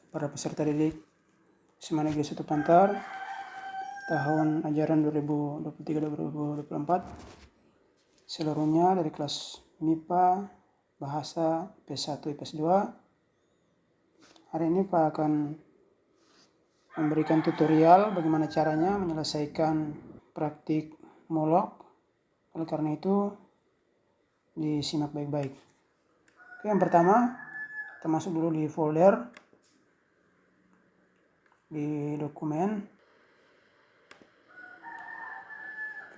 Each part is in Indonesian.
para peserta didik SMA Negeri 1 Pantar tahun ajaran 2023-2024, seluruhnya dari kelas MIPA, Bahasa, IPS 1, IPS 2. Hari ini Pak akan memberikan tutorial bagaimana caranya menyelesaikan praktik molok. Oleh karena itu, disimak baik-baik. Oke, yang pertama, kita masuk dulu di folder, di dokumen.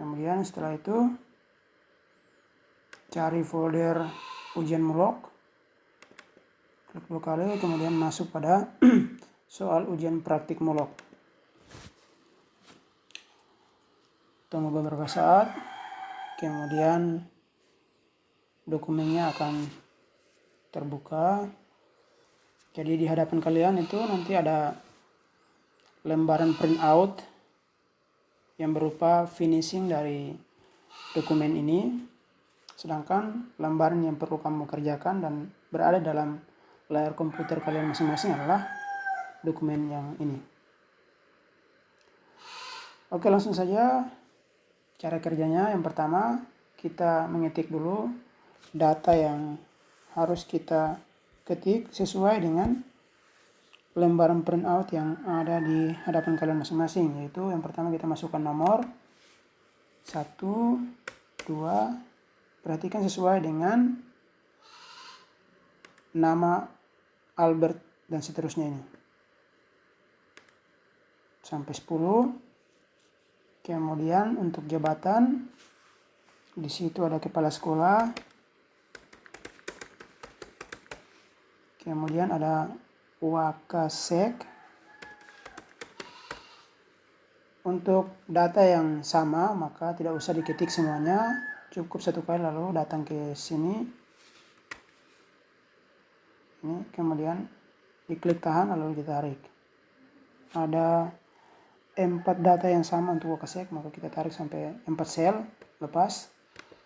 Kemudian setelah itu, cari folder ujian molok. Klik 2 kali, kemudian masuk pada soal ujian praktik molok. Tunggu beberapa saat, kemudian dokumennya akan terbuka. Jadi di hadapan kalian itu nanti ada lembaran printout yang berupa finishing dari dokumen ini, sedangkan lembaran yang perlu kamu kerjakan dan berada dalam layar komputer kalian masing-masing adalah dokumen yang ini. Oke, langsung saja cara kerjanya. Yang pertama, kita mengetik dulu data yang harus kita ketik sesuai dengan lembaran printout yang ada di hadapan kalian masing-masing, yaitu yang pertama kita masukkan nomor 1, 2, perhatikan sesuai dengan nama Albert dan seterusnya ini sampai 10. Kemudian untuk jabatan, di situ ada kepala sekolah, kemudian ada Wakasek. Untuk data yang sama maka tidak usah diketik semuanya, cukup satu kali lalu datang ke sini. Ini kemudian diklik tahan lalu ditarik. Ada 4 data yang sama untuk Wakasek, maka kita tarik sampai 4 sel, lepas.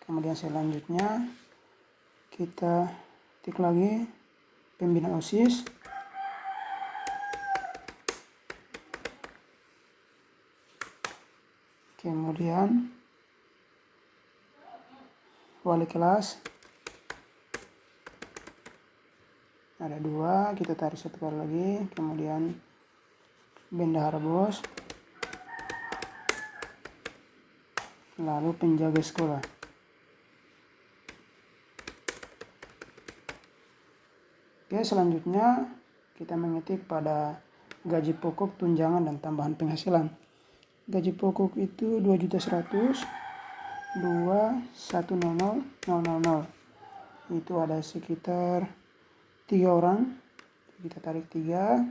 Kemudian selanjutnya kita ketik lagi pembina OSIS. Kemudian wali kelas ada 2, kita tarik satu kali lagi. Kemudian bendahara BOS, lalu penjaga sekolah. Oke, selanjutnya kita mengetik pada gaji pokok, tunjangan, dan tambahan penghasilan. Gaji pokok itu 2.100.210.000. Itu ada sekitar 3 orang. Kita tarik 3.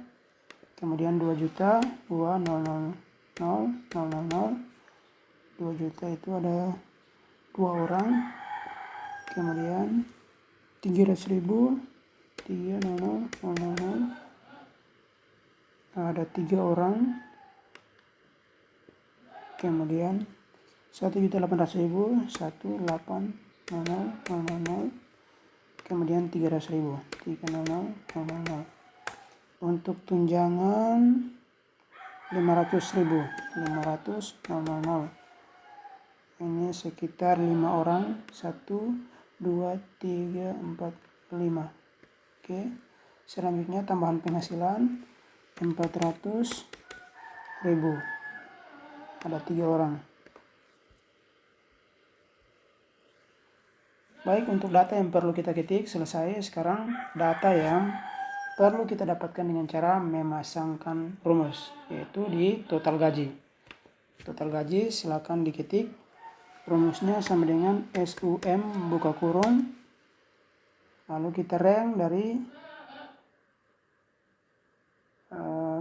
Kemudian 2.200.000. 2 juta itu ada 2 orang. Kemudian 300.000, 300.000 ada 3 orang. Kemudian 1.800.000, 1.800.000. Kemudian 300.000, 300.000. Untuk tunjangan 500.000, 500.000. Ini sekitar 5 orang, 1, 2, 3, 4, 5. Oke, selanjutnya tambahan penghasilan 400.000. Ada 3 orang. Baik, untuk data yang perlu kita ketik selesai. Sekarang data yang perlu kita dapatkan dengan cara memasangkan rumus, yaitu di total gaji. Total gaji silakan diketik. Rumusnya sama dengan SUM buka kurung. Lalu kita rank dari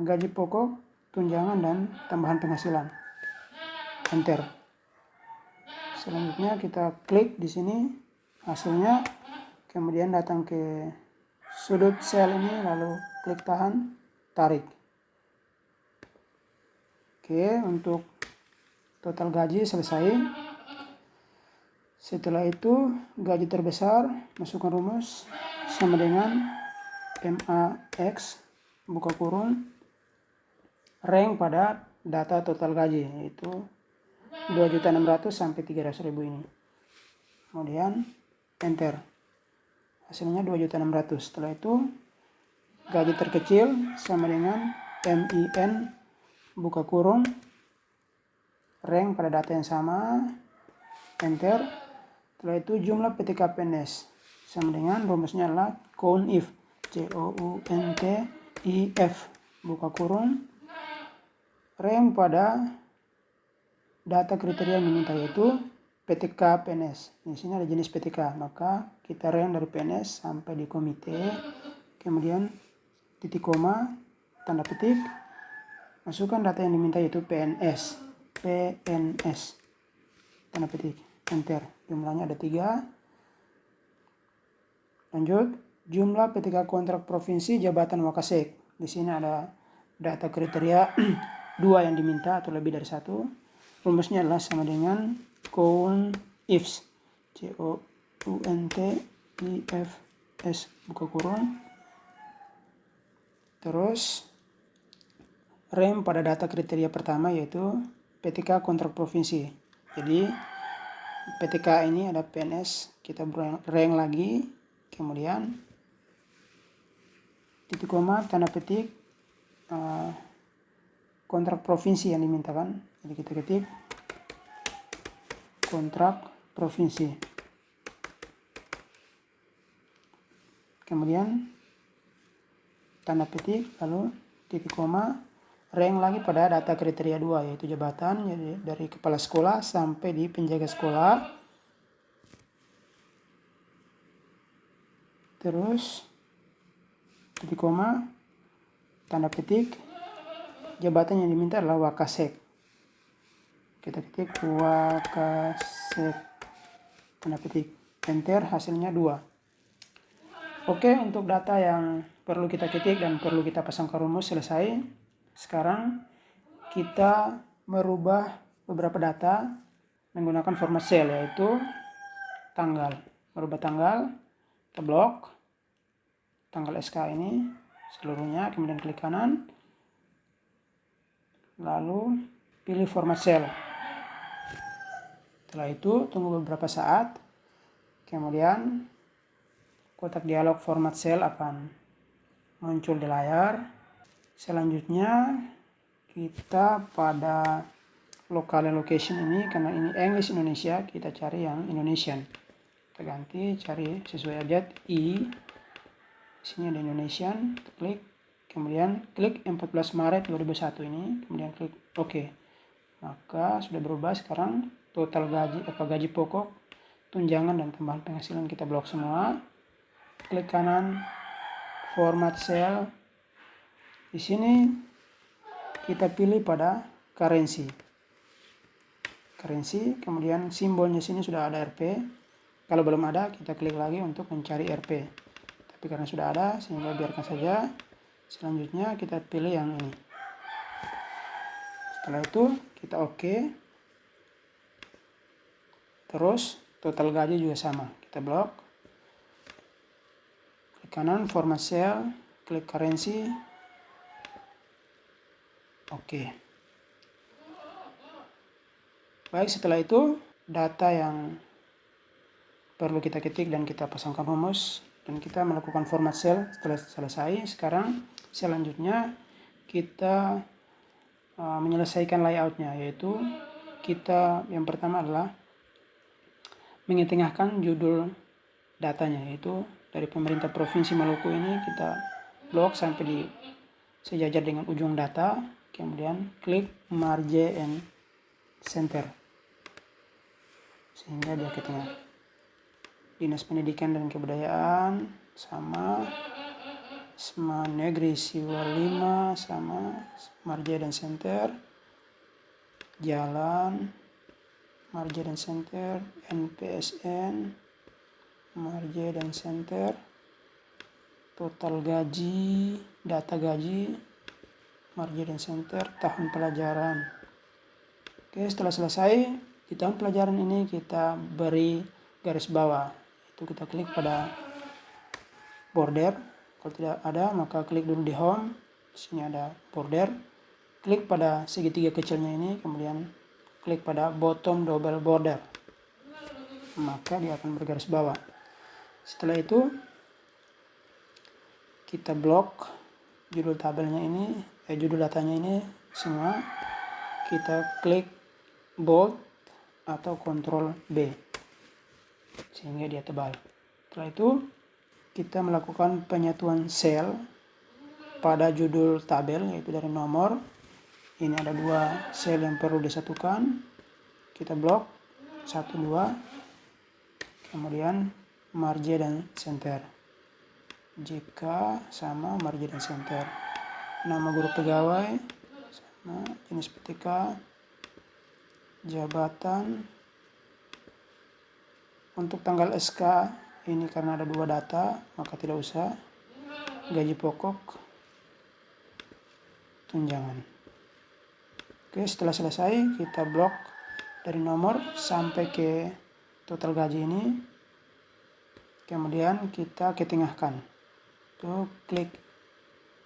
gaji pokok, tunjangan, dan tambahan penghasilan. Enter. Selanjutnya kita klik di sini hasilnya, kemudian datang ke sudut sel ini lalu klik tahan, tarik. Oke, untuk total gaji selesai. Setelah itu gaji terbesar, masukkan rumus sama dengan MAX buka kurung, rank pada data total gaji, yaitu 2.600.000 sampai 300.000 ini. Kemudian enter, hasilnya 2.600.000. Setelah itu gaji terkecil sama dengan MIN buka kurung, rank pada data yang sama, enter. Setelah itu jumlah PTK PNS sama dengan rumusnya adalah COUNTIF, COUNTIF buka kurung, rank pada data kriteria yang diminta yaitu PTK PNS. Di sini ada jenis PTK, maka kita rank dari PNS sampai di komite, kemudian titik koma, tanda petik, masukkan data yang diminta yaitu PNS, tanda petik, enter. Jumlahnya ada 3. Lanjut, jumlah PTK kontrak provinsi jabatan Wakasek. Di sini ada data kriteria 2 yang diminta atau lebih dari 1. Rumusnya adalah sama dengan COUNTIFS, COUNTIFS buka kurung. Terus rank pada data kriteria pertama yaitu PTK kontrak provinsi. Jadi PTK ini ada PNS, kita rank lagi, kemudian titik koma, tanda petik, kontrak provinsi yang dimintakan. Jadi kita ketik kontrak provinsi, kemudian tanda petik, lalu titik koma, rank lagi pada data kriteria 2 yaitu jabatan, jadi dari kepala sekolah sampai di penjaga sekolah. Terus titik koma, tanda petik, jabatan yang diminta adalah Wakasek. Kita ketik Wakasek, tanda petik, enter, hasilnya 2. Oke, untuk data yang perlu kita ketik dan perlu kita pasang ke rumus selesai. Sekarang kita merubah beberapa data menggunakan format cell, yaitu tanggal. Merubah tanggal, kita blok tanggal SK ini seluruhnya, kemudian klik kanan, lalu pilih format cell. Setelah itu tunggu beberapa saat, kemudian kotak dialog format cell akan muncul di layar. Selanjutnya kita pada local location ini, karena ini English Indonesia, kita cari yang Indonesian. Kita ganti, cari sesuai abjad I. Sini ada Indonesian, kita klik, kemudian klik 14 Maret 2001 ini, kemudian klik OK. Maka sudah berubah. Sekarang total gaji, gaji pokok, tunjangan dan tambahan penghasilan kita blok semua. Klik kanan, format cell. Di sini kita pilih pada currency, kemudian simbolnya sini sudah ada Rp. Kalau belum ada, kita klik lagi untuk mencari Rp. Tapi karena sudah ada, sehingga biarkan saja. Selanjutnya kita pilih yang ini. Setelah itu kita OK. Terus total gaji juga sama, kita blok. Kanan format cell, klik currency, oke. Baik, setelah itu data yang perlu kita ketik dan kita pasangkan rumus dan kita melakukan format cell setelah selesai. Sekarang selanjutnya kita menyelesaikan layoutnya, yaitu kita yang pertama adalah mengetengahkan judul datanya, yaitu dari pemerintah Provinsi Maluku ini kita blok sampai di sejajar dengan ujung data, kemudian klik Marge and Center sehingga dia ke tengah. Dinas Pendidikan dan Kebudayaan sama, Seman Negeri Siwa 5 sama, Marge dan Center, Jalan, Marge dan Center, NPSN, Marge dan Center, total gaji, data gaji, Marge dan Center, tahun pelajaran. Oke, setelah selesai di tahun pelajaran ini kita beri garis bawah. Itu kita klik pada border. Kalau tidak ada, maka klik dulu di home, Di sini ada border. Klik pada segitiga kecilnya ini, kemudian klik pada bottom double border. Maka dia akan bergaris bawah. Setelah itu kita blok judul tabelnya ini, judul datanya ini semua. Kita klik bold atau Ctrl B sehingga dia tebal. Setelah itu kita melakukan penyatuan sel pada judul tabel, yaitu dari nomor. Ini ada 2 sel yang perlu disatukan. Kita blok 1, 2, kemudian margin dan center. Jika sama margin dan center. Nama guru pegawai sama, jenis PTK, jabatan. Untuk tanggal SK ini karena ada 2 data maka tidak usah. Gaji pokok, tunjangan. Oke, setelah selesai kita blok dari nomor sampai ke total gaji ini. Kemudian kita ketengahkan. Tuh, klik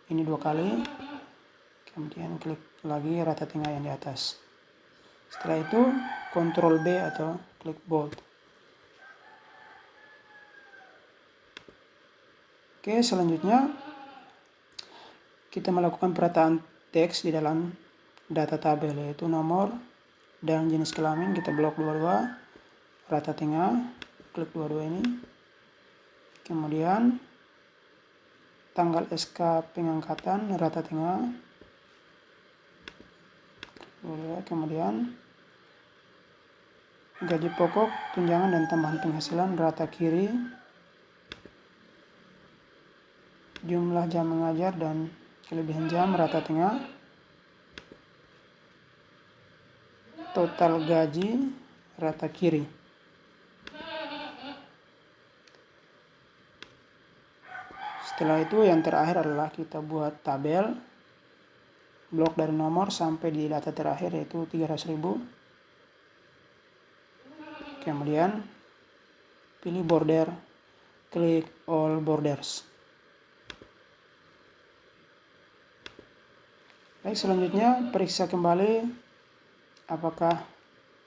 ini 2 kali. Kemudian klik lagi rata tengah yang di atas. Setelah itu Ctrl B atau klik bold. Oke, selanjutnya kita melakukan perataan teks di dalam data tabel, yaitu nomor dan jenis kelamin. Kita blok dua-dua, rata tengah, klik dua-dua ini. Kemudian tanggal SK pengangkatan, rata tengah. Kemudian gaji pokok, tunjangan dan tambahan penghasilan, rata kiri. Jumlah jam mengajar dan kelebihan jam, rata tengah. Total gaji, rata kiri. Setelah itu yang terakhir adalah kita buat tabel. Blok dari nomor sampai di data terakhir, yaitu 300.000. Kemudian pilih border, klik all borders. Baik, selanjutnya periksa kembali apakah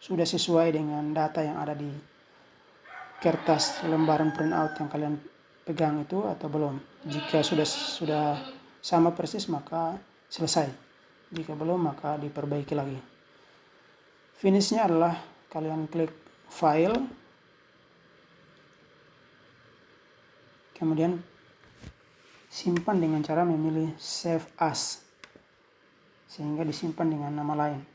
sudah sesuai dengan data yang ada di kertas lembaran printout yang kalian pegang itu atau belum. Jika sudah sama persis maka selesai. Jika belum maka diperbaiki lagi. Finishnya adalah kalian klik file, kemudian simpan dengan cara memilih save as, sehingga disimpan dengan nama lain.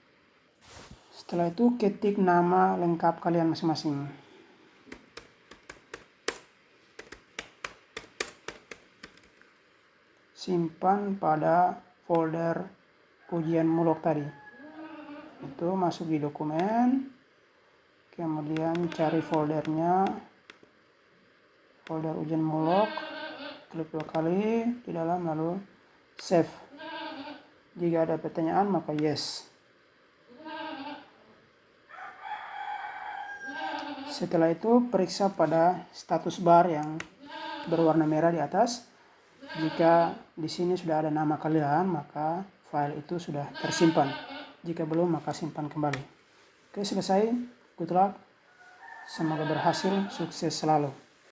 Setelah itu ketik nama lengkap kalian masing-masing. Simpan pada folder ujian mulok tadi. Itu masuk di dokumen, kemudian cari foldernya, folder ujian mulok, klik 2 kali di dalam lalu save. Jika ada pertanyaan maka yes. Setelah itu periksa pada status bar yang berwarna merah di atas. Jika di sini sudah ada nama kalian maka file itu sudah tersimpan. Jika belum maka simpan kembali. Oke, selesai. Good luck. Semoga berhasil. Sukses selalu.